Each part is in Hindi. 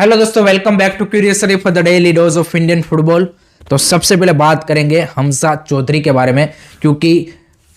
हेलो दोस्तों, welcome back to curiosity for the daily dose of Indian football. तो सबसे पहले बात करेंगे हमजा चौधरी के बारे में, क्योंकि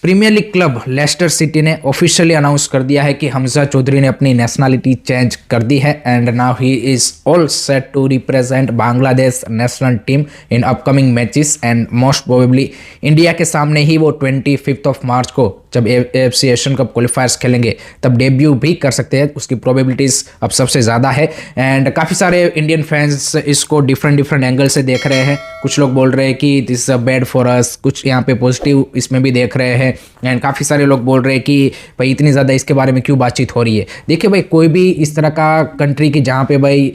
Premier League club Leicester City ने ऑफिशियली अनाउंस कर दिया है कि हमजा चौधरी ने अपनी नेशनलिटी चेंज कर दी है and now he is all set to represent Bangladesh national team in upcoming matches and most probably India के सामने ही वो 25 ऑफ मार्च को जब AFC एशियन कप क्वालिफायर्स खेलेंगे तब डेब्यू भी कर सकते हैं। उसकी प्रोबेबिलिटीज अब सबसे ज़्यादा है एंड काफ़ी सारे इंडियन फैंस इसको डिफरेंट एंगल से देख रहे हैं। कुछ लोग बोल रहे हैं कि this is bad for us, कुछ यहाँ पे पॉजिटिव इसमें भी देख रहे हैं एंड काफ़ी सारे लोग बोल रहे हैं कि भाई इतनी ज़्यादा इसके बारे में क्यों बातचीत हो रही है। देखिए भाई, कोई भी इस तरह का कंट्री की जहाँ पे भाई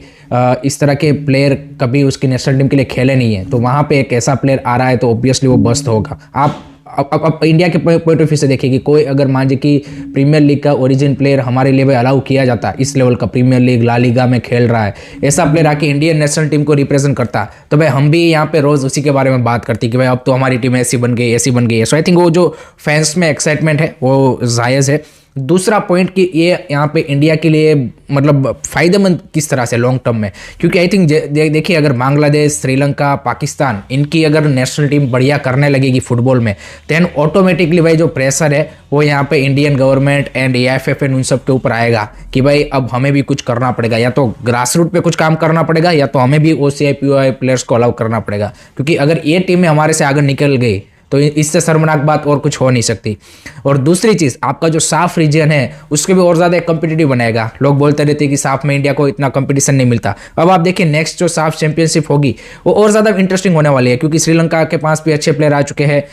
इस तरह के प्लेयर कभी उसकी नेशनल टीम के लिए खेले नहीं है, तो वहाँ पे एक ऐसा प्लेयर आ रहा है तो ऑब्वियसली वो बस्ट होगा। आप अब इंडिया के पॉइंट ऑफ व्यू से देखिए कि कोई अगर मान लीजिए कि प्रीमियर लीग का ओरिजिन प्लेयर हमारे लिए अलाउ किया जाता, इस लेवल का प्रीमियर लीग ला लीगा में खेल रहा है, ऐसा प्लेयर आके इंडियन नेशनल टीम को रिप्रेजेंट करता, तो भाई हम भी यहाँ पे रोज उसी के बारे में बात करती कि भाई अब तो हमारी टीम ऐसी बन गई है। सो आई थिंक वो जो फैंस में एक्साइटमेंट है वो जायज़ है। दूसरा पॉइंट कि ये यहाँ पे इंडिया के लिए मतलब फ़ायदेमंद किस तरह से लॉन्ग टर्म में, क्योंकि आई थिंक देखिए अगर बांग्लादेश, श्रीलंका, पाकिस्तान इनकी अगर नेशनल टीम बढ़िया करने लगेगी फुटबॉल में, देन ऑटोमेटिकली भाई जो प्रेशर है वो यहाँ पे इंडियन गवर्नमेंट एंड AFF उन सब के ऊपर आएगा कि भाई अब हमें भी कुछ करना पड़ेगा, या तो ग्रास रूट पे कुछ काम करना पड़ेगा या तो हमें भी OCI POI प्लेयर्स को अलाउ करना पड़ेगा, क्योंकि अगर ये टीमें हमारे से आगे निकल गई तो इससे शर्मनाक बात और कुछ हो नहीं सकती। और दूसरी चीज़, आपका जो साफ रीजन है उसके भी और ज़्यादा कम्पिटिटिव बनाएगा। लोग बोलते रहते हैं कि साफ में इंडिया को इतना कंपटीशन नहीं मिलता। अब आप देखिए नेक्स्ट जो साफ चैंपियनशिप होगी वो और ज़्यादा इंटरेस्टिंग होने वाली है, क्योंकि श्रीलंका के पास भी अच्छे प्लेयर आ चुके हैं,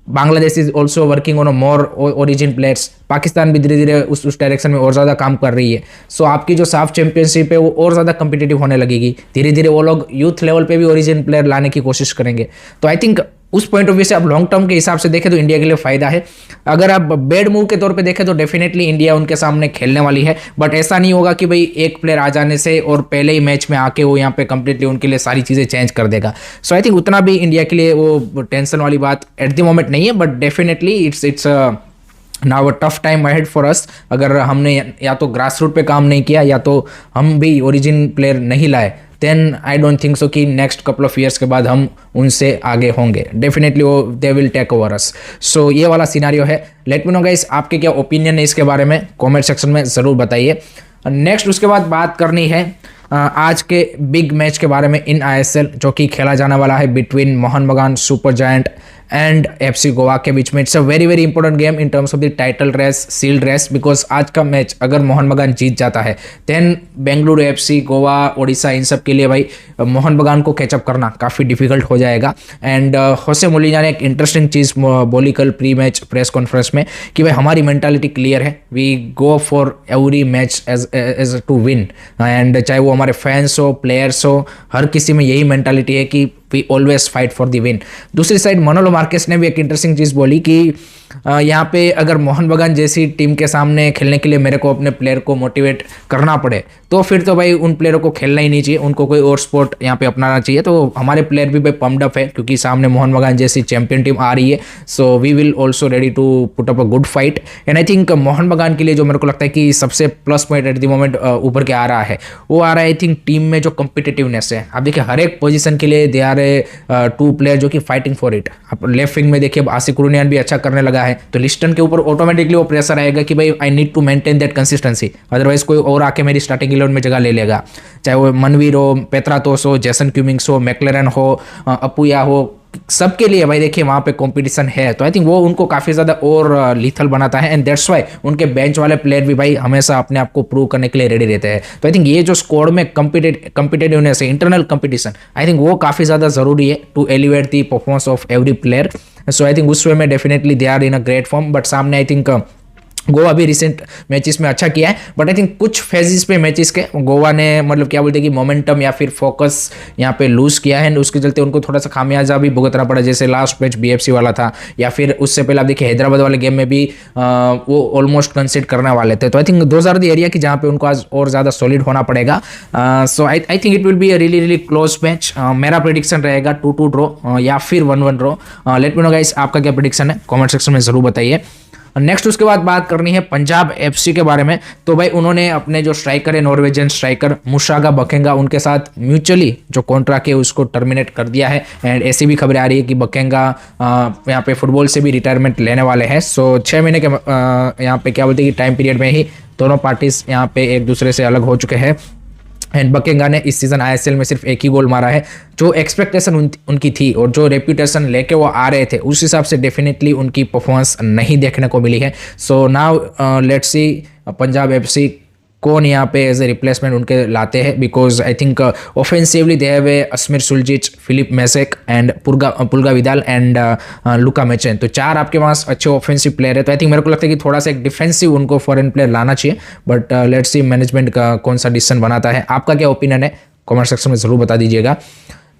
Bangladesh is also working on more origin players, Pakistan भी धीरे धीरे उस डायरेक्शन में और ज़्यादा काम कर रही है। सो आपकी जो साफ चैंपियनशिप है वो और ज़्यादा कम्पिटिटिव होने लगेगी। धीरे धीरे वो लोग यूथ लेवल पे भी ओरिजिन प्लेयर लाने की कोशिश करेंगे। तो आई थिंक उस पॉइंट ऑफ व्यू से आप लॉन्ग टर्म के हिसाब से देखें तो इंडिया के लिए फायदा है। अगर आप बैड मूव के तौर पे देखें तो डेफिनेटली इंडिया उनके सामने खेलने वाली है, बट ऐसा नहीं होगा कि भाई एक प्लेयर आ जाने से और पहले ही मैच में आके वो यहाँ पे कंप्लीटली उनके लिए सारी चीज़ें चेंज कर देगा। सो आई थिंक उतना भी इंडिया के लिए वो टेंशन वाली बात एट द मोमेंट नहीं है, but definitely it's now a tough time ahead for us. अगर हमने या तो ग्रास रूट पे काम नहीं किया या तो हम भी ओरिजिन प्लेयर नहीं लाए, then I don't think so कि नेक्स्ट कपल ऑफ ईयर्स के बाद हम उनसे आगे होंगे। डेफिनेटली वो they will take over us. So ये वाला सिनारियो है। लेट मी नो गाइस, आपके क्या ओपिनियन है इसके बारे में, कमेंट सेक्शन में ज़रूर बताइए। नेक्स्ट उसके बाद बात करनी है आज के बिग मैच के बारे में इन ISL, जो कि खेला जाने वाला है between Mohun Bagan super giant and FC Goa के बीच में। It's a very important game in terms of the title race, sealed race, because आज का मैच अगर मोहन बगान जीत जाता है देन बेंगलुरु FC, गोवा, ओडिशा इन सब के लिए भाई मोहन बगान को कैचअप करना काफ़ी डिफिकल्ट हो जाएगा। एंड होसे मोलिना ने एक इंटरेस्टिंग चीज़ बोली कल प्री मैच प्रेस कॉन्फ्रेंस में कि भाई हमारी मेंटालिटी क्लियर है, we go for every match as to win. And चाहे वो हमारे फैंस हो, प्लेयर्स हो, हर किसी में यही मेंटालिटी है कि we always fight for the win. दूसरी साइड मनोलो मार्केस ने भी एक इंटरेस्टिंग चीज़ बोली कि यहाँ पे अगर मोहन बगान जैसी टीम के सामने खेलने के लिए मेरे को अपने प्लेयर को मोटिवेट करना पड़े तो फिर तो भाई उन प्लेयरों को खेलना ही नहीं चाहिए, उनको कोई और स्पोर्ट यहाँ पे अपनाना चाहिए। तो हमारे प्लेयर भी भाई पम्प्ड अप है क्योंकि सामने मोहन बगान जैसी चैंपियन टीम आ रही है। So we will also ready to put up a good fight. And I think Mohun Bagan के लिए जो मेरे को लगता है कि सबसे plus point eight the moment ऊपर के आ रहा है वो आ रहा है आई थिंक टीम में जो कम्पिटिटिवनेस है। आप देखिए हर एक पोजीशन के लिए दे आर ए 2 प्लेयर जो कि फाइटिंग फॉर इट। आप लेफ्ट विंग में देखिए आसिक रुनियान भी अच्छा करने लगा है, तो लिस्टन के ऊपर ऑटोमेटिकली वो प्रेशर आएगा कि भाई I need to maintain that consistency, otherwise कोई और आके मेरी स्टार्टिंग 11 में जगह ले लेगा। चाहे वो मनवीर हो, पेत्रातोस हो, जेसन क्यूमिंग्स हो, मैक्लेरन हो, अपुया हो, सबके लिए भाई देखिए वहाँ पे कंपटीशन है। तो आई थिंक वो उनको काफ़ी ज़्यादा और लीथल बनाता है एंड दैट्स वाई उनके बेंच वाले प्लेयर भी भाई हमेशा अपने आप को प्रूव करने के लिए रेडी रहते हैं। तो आई थिंक ये जो स्क्वाड में कम्पिटेटिवनेस है, इंटरनल कंपटीशन, आई थिंक वो काफ़ी ज़्यादा ज़रूरी है to elevate the performance of every player. So I think उस वे में definitely they are in a great form. But सामने आई थिंक गोवा भी रिसेंट मैचेस में अच्छा किया है, बट आई थिंक कुछ फेजेस पे मैचेस के गोवा ने मतलब क्या बोलते हैं कि मोमेंटम या फिर फोकस यहाँ पे लूज किया है, उसके चलते उनको थोड़ा सा खामियाजा भी भुगतना पड़ा। जैसे लास्ट मैच BFC वाला था, या फिर उससे पहले आप देखिए हैदराबाद वाले गेम में भी वो ऑलमोस्ट कंसीड करने वाले थे। तो I think those are the area कि जहाँ पे उनको आज और ज़्यादा सॉलिड होना पड़ेगा। So I think it will be a really close match. मेरा प्रेडिक्शन रहेगा 2-2 ड्रॉ या फिर 1-1 draw. Let me know guys, आपका क्या प्रेडिक्शन है, कॉमेंट सेक्शन में ज़रूर बताइए। नेक्स्ट उसके बाद बात करनी है पंजाब एफसी के बारे में। तो भाई उन्होंने अपने जो स्ट्राइकर है नॉर्वेजियन स्ट्राइकर मुशागा बकेंगा उनके साथ म्यूचुअली जो कॉन्ट्रैक्ट है उसको टर्मिनेट कर दिया है। एंड ऐसी भी खबरें आ रही है कि बकेंगा यहाँ पे फुटबॉल से भी रिटायरमेंट लेने वाले हैं। सो 6 महीने के यहाँ पे क्या बोलते हैं कि टाइम पीरियड में ही दोनों पार्टीज यहाँ पे एक दूसरे से अलग हो चुके हैं। एंड बकेंगा ने इस सीज़न आईएसएल में सिर्फ एक ही गोल मारा है। जो एक्सपेक्टेशन उनकी थी और जो रेप्यूटेशन लेके वो आ रहे थे उस हिसाब से डेफिनेटली उनकी परफॉर्मेंस नहीं देखने को मिली है। So now let's see Punjab FC कौन यहाँ पे एज ए रिप्लेसमेंट उनके लाते हैं, because I think offensively they have Asmir Suljic, Filip Mesek and Pulga Vidal and Luka Majcen. तो 4 आपके पास अच्छे ऑफेंसिव प्लेयर है। तो आई थिंक मेरे को लगता है कि थोड़ा सा एक डिफेंसिव उनको फॉरेन प्लेयर लाना चाहिए। बट लेट्स सी मैनेजमेंट का कौन सा डिसीजन बनाता है। आपका क्या ओपिनियन है कमेंट सेक्शन में ज़रूर बता दीजिएगा।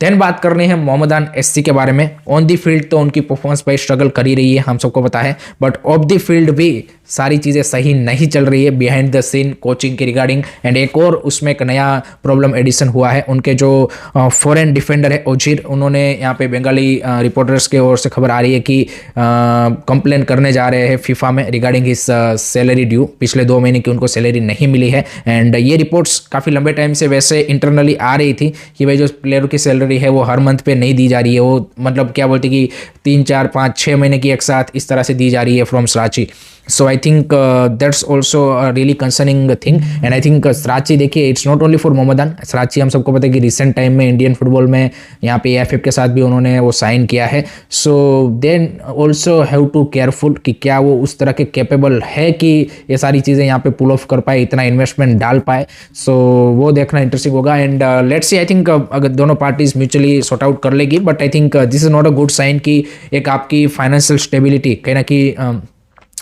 देन बात करनी है मोहम्मदान एससी के बारे में। ऑन दी फील्ड तो उनकी परफॉर्मेंस भाई स्ट्रगल कर ही रही है, हम सबको पता है, बट ऑफ दी फील्ड भी सारी चीज़ें सही नहीं चल रही है बिहाइंड द सीन कोचिंग के रिगार्डिंग। एंड एक और उसमें एक नया प्रॉब्लम एडिशन हुआ है, उनके जो फॉरेन डिफेंडर है ओजीर, उन्होंने यहाँ पे बंगाली रिपोर्टर्स के ओर से खबर आ रही है कि कंप्लेन करने जा रहे हैं फीफा में रिगार्डिंग हिज सैलरी ड्यू। पिछले 2 महीने की उनको सैलरी नहीं मिली है। एंड ये रिपोर्ट्स काफ़ी लंबे टाइम से वैसे इंटरनली आ रही थी कि भाई जो प्लेयरों की सैलरी है वो हर मंथ पे नहीं दी जा रही है, वो मतलब क्या बोलते कि 3, 4, 5, 6 महीने की एक साथ इस तरह से दी जा रही है from Shrachi. So I think that's also really concerning thing. And I think Shrachi देखिए it's not only for Mohammedan. Shrachi हम सबको पता है कि रिसेंट टाइम में इंडियन फुटबॉल में यहाँ पे एएफएफ के साथ भी उन्होंने वो साइन किया है। So then also have to careful कि क्या वो उस तरह के कैपेबल है कि ये सारी चीज़ें यहाँ पे पुल ऑफ कर पाए, इतना इन्वेस्टमेंट डाल पाए। सो वो देखना इंटरेस्टिंग होगा। And let's see, I think अगर दोनों पार्टीज म्यूचुअली सॉर्ट आउट कर लेगी, but I think this is not a good sign कि एक आपकी फाइनेंशियल स्टेबिलिटी कहीं ना कहीं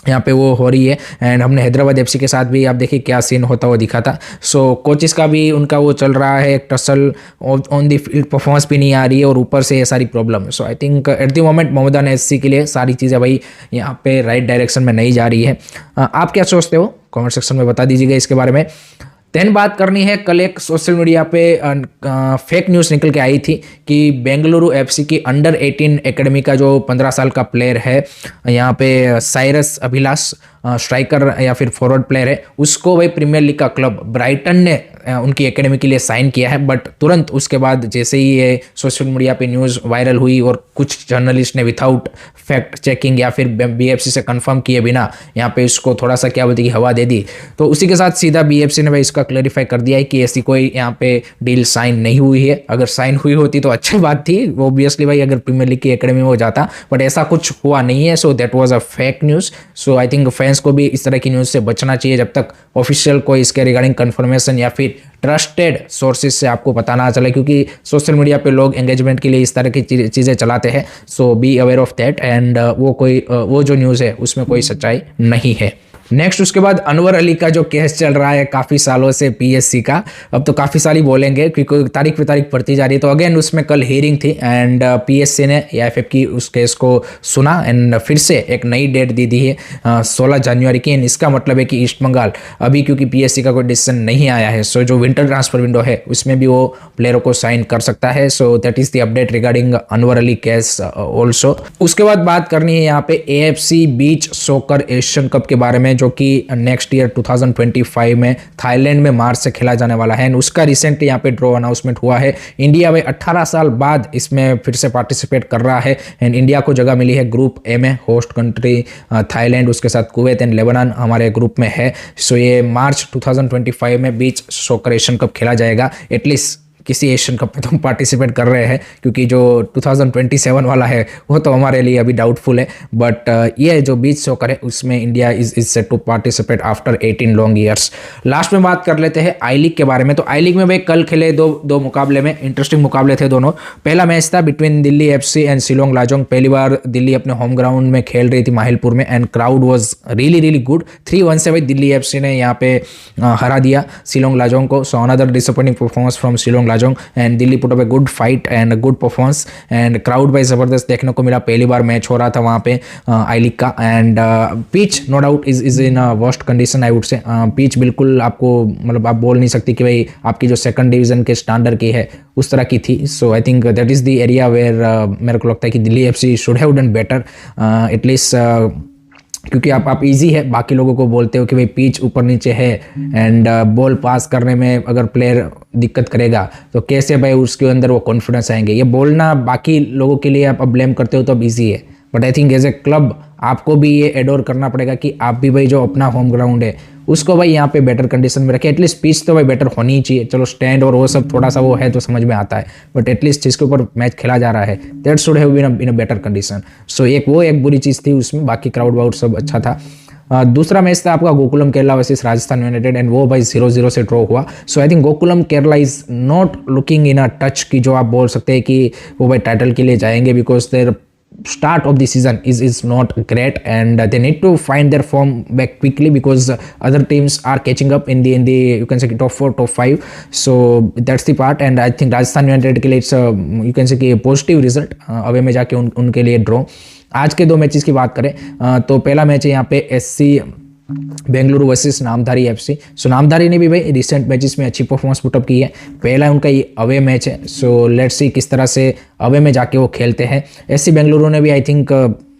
यहाँ पे वो हो रही है। एंड हमने हैदराबाद एफसी के साथ भी आप देखिए क्या सीन होता हुआ दिखा था। सो कोचेस का भी उनका वो चल रहा है, एक tussle on the field performance भी नहीं आ रही है और ऊपर से ये सारी प्रॉब्लम है। So I think at the moment Mohammedan SC के लिए सारी चीज़ें भाई यहाँ पे राइट डायरेक्शन में नहीं जा रही है। आप क्या सोचते हो कमेंट सेक्शन में बता दीजिएगा इसके बारे में। देन बात करनी है, कल एक सोशल मीडिया पे फेक न्यूज़ निकल के आई थी कि बेंगलुरु एफसी की अंडर 18 एकेडमी का जो 15 साल का प्लेयर है यहाँ पे साइरस अभिलाष स्ट्राइकर या फिर फॉरवर्ड प्लेयर है, उसको भाई प्रीमियर लीग का क्लब ब्राइटन ने उनकी एकेडमी के लिए साइन किया है। बट तुरंत उसके बाद जैसे ही ये सोशल मीडिया पे न्यूज़ वायरल हुई और कुछ जर्नलिस्ट ने विथआउट फैक्ट चेकिंग या फिर बीएफसी से कंफर्म किए बिना यहाँ पे इसको थोड़ा सा क्या बोलते कि हवा दे दी, तो उसी के साथ सीधा बीएफसी ने भाई इसका क्लैरिफाई कर दिया है कि ऐसी कोई यहाँ पे डील साइन नहीं हुई है। अगर साइन हुई होती तो अच्छी बात थी, वो ऑब्वियसली भाई अगर प्रीमियर लीग की एकेडमी में हो जाता, बट ऐसा कुछ हुआ नहीं है। So that was a fake news. So I think fans को भी इस तरह की न्यूज़ से बचना चाहिए जब तक ऑफिशियल कोई इसके रिगार्डिंग कंफर्मेशन या फिर ट्रस्टेड सोर्सेज से आपको पता ना चले, क्योंकि सोशल मीडिया पे लोग एंगेजमेंट के लिए इस तरह की चीज़ें चलाते हैं। So be aware of that. And वो जो न्यूज़ है उसमें कोई सच्चाई नहीं है। नेक्स्ट उसके बाद अनवर अली का जो केस चल रहा है काफ़ी सालों से पीएससी का, अब तो काफ़ी साल ही बोलेंगे क्योंकि तारीख पे तारीख पड़ती जा रही है। तो अगेन उसमें कल हियरिंग थी एंड पीएससी ने एएफएफ की उस केस को सुना एंड फिर से एक नई डेट दी है 16 जनवरी की। एंड इसका मतलब है कि ईस्ट बंगाल अभी क्योंकि पीएससी का कोई डिसीजन नहीं आया है, सो जो विंटर ट्रांसफर विंडो है उसमें भी वो प्लेयरों को साइन कर सकता है। So that is the update regarding Anwar Ali case also. उसके बाद बात करनी है यहाँ पे AFC beach soccer Asian cup के बारे में, जो कि नेक्स्ट ईयर 2025 में थाईलैंड में मार्च से खेला जाने वाला है। उसका रिसेंटली यहाँ पे ड्रॉ अनाउंसमेंट हुआ है। इंडिया में 18 साल बाद इसमें फिर से पार्टिसिपेट कर रहा है एंड इंडिया को जगह मिली है ग्रुप ए में। होस्ट कंट्री थाईलैंड, उसके साथ कुवैत एंड लेबनान हमारे ग्रुप में है। सो ये मार्च 2025 में बीच सॉकर एशियन कप खेला जाएगा। एटलीस्ट किसी एशियन कप में तो हम पार्टिसिपेट कर रहे हैं, क्योंकि जो 2027 वाला है वो तो हमारे लिए अभी डाउटफुल है। बट ये जो बीच सॉकर है उसमें India is set to participate after 18 long years. Last में बात कर लेते हैं आई लीग के बारे में। तो आई लीग में भाई कल खेले दो मुकाबले में इंटरेस्टिंग मुकाबले थे दोनों। पहला मैच था between Delhi FC and Shillong Lajong. पहली बार दिल्ली अपने होम ग्राउंड में खेल रही थी माहिलपुर में and crowd was really good. 3-1 से भाई दिल्ली एफसी ने यहाँ पे हरा दिया शिलोंग लाजोंग को। So another disappointing performance from Shillong Lajong and Delhi put up a good fight and good performance and crowd भाई जबरदस्त देखने को मिला। पहली बार मैच हो रहा था वहाँ पे आई लीग का। And pitch no doubt is in worst condition I would say. Pitch बिल्कुल आपको मतलब आप बोल नहीं सकती कि भाई आपकी जो सेकंड डिवीजन के स्टैंडर्ड की है उस तरह की थी। So I think that is the area where मेरे को लगता है कि Delhi FC should have done better. At least क्योंकि आप इजी है, बाकी लोगों को बोलते हो कि भाई पिच ऊपर नीचे है एंड बॉल पास करने में अगर प्लेयर दिक्कत करेगा तो कैसे भाई उसके अंदर वो कॉन्फिडेंस आएंगे, ये बोलना बाकी लोगों के लिए आप ब्लेम करते हो तो अब ईजी है, but I think as a club आपको भी ये एडोर करना पड़ेगा कि आप भी भाई जो अपना होम ग्राउंड है उसको भाई यहाँ पे बेटर कंडीशन में रखें। एटलीस्ट पिच तो भाई बेटर होनी ही चाहिए, चलो स्टैंड और वो सब थोड़ा सा वो है तो समझ में आता है, बट एटलीस्ट जिसके ऊपर मैच खेला जा रहा है that should have been in a better condition. So एक बुरी चीज़ थी उसमें, बाकी क्राउड वाउड सब अच्छा था। दूसरा मैच था आपका Gokulam Kerala versus Rajasthan United and वो भाई 0-0 से ड्रॉ हुआ। So I think Gokulam Kerala is not looking in a touch की जो आप बोल सकते हैं कि वो भाई टाइटल के लिए जाएंगे, because there start of the season is not great and they need to find their form back quickly because other teams are catching up in the you can say top 4 top 5, so that's the part and I think Rajasthan United के लिए it's you can say कि पॉजिटिव रिजल्ट अवे में जाके उनके लिए ड्रॉ। आज के दो मैचेस की बात करें तो पहला मैच है यहाँ पे SC बेंगलुरु वर्सेस नामधारी FC। सो नामधारी ने भी भाई रिसेंट मैचेस में अच्छी परफॉर्मेंस पुटअप की है, पहला उनका ये अवे मैच है, सो लेट्स सी किस तरह से अवे में जाके वो खेलते हैं। SC बेंगलुरु ने भी आई थिंक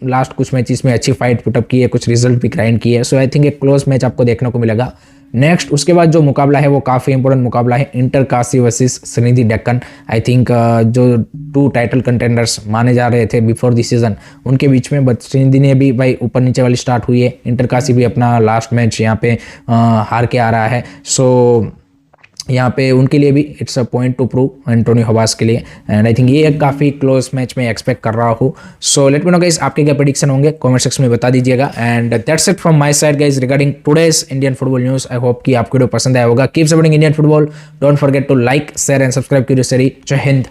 लास्ट कुछ मैचेस में अच्छी फाइट पुटअप की है, कुछ रिजल्ट भी ग्राइंड किए है, सो आई थिंक एक क्लोज मैच आपको देखने को मिलेगा। नेक्स्ट उसके बाद जो मुकाबला है वो काफ़ी इंपॉर्टेंट मुकाबला है, inter Kashi versus Sreenidi Deccan. I think जो 2 टाइटल कंटेंडर्स माने जा रहे थे बिफोर द सीजन उनके बीच में, बट श्रीनिधि ने भी भाई ऊपर नीचे वाली स्टार्ट हुई है, इंटर काशी भी अपना लास्ट मैच यहाँ पे हार के आ रहा है, सो यहाँ पे उनके लिए भी it's a point to prove Antonio Habas के लिए एंड आई थिंक ये एक काफ़ी क्लोज मैच में एक्सपेक्ट कर रहा हूँ। So let me know guys आपके क्या प्रेडिक्शन होंगे कमेंट सेक्शन में बता दीजिएगा and that's it from my side guys regarding today's Indian football news. I hope कि आपको वीडियो पसंद आया होगा। Keep supporting Indian football, don't forget to like share and subscribe कीजिए। जय हिंद,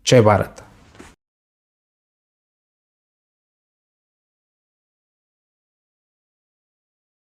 जय भारत।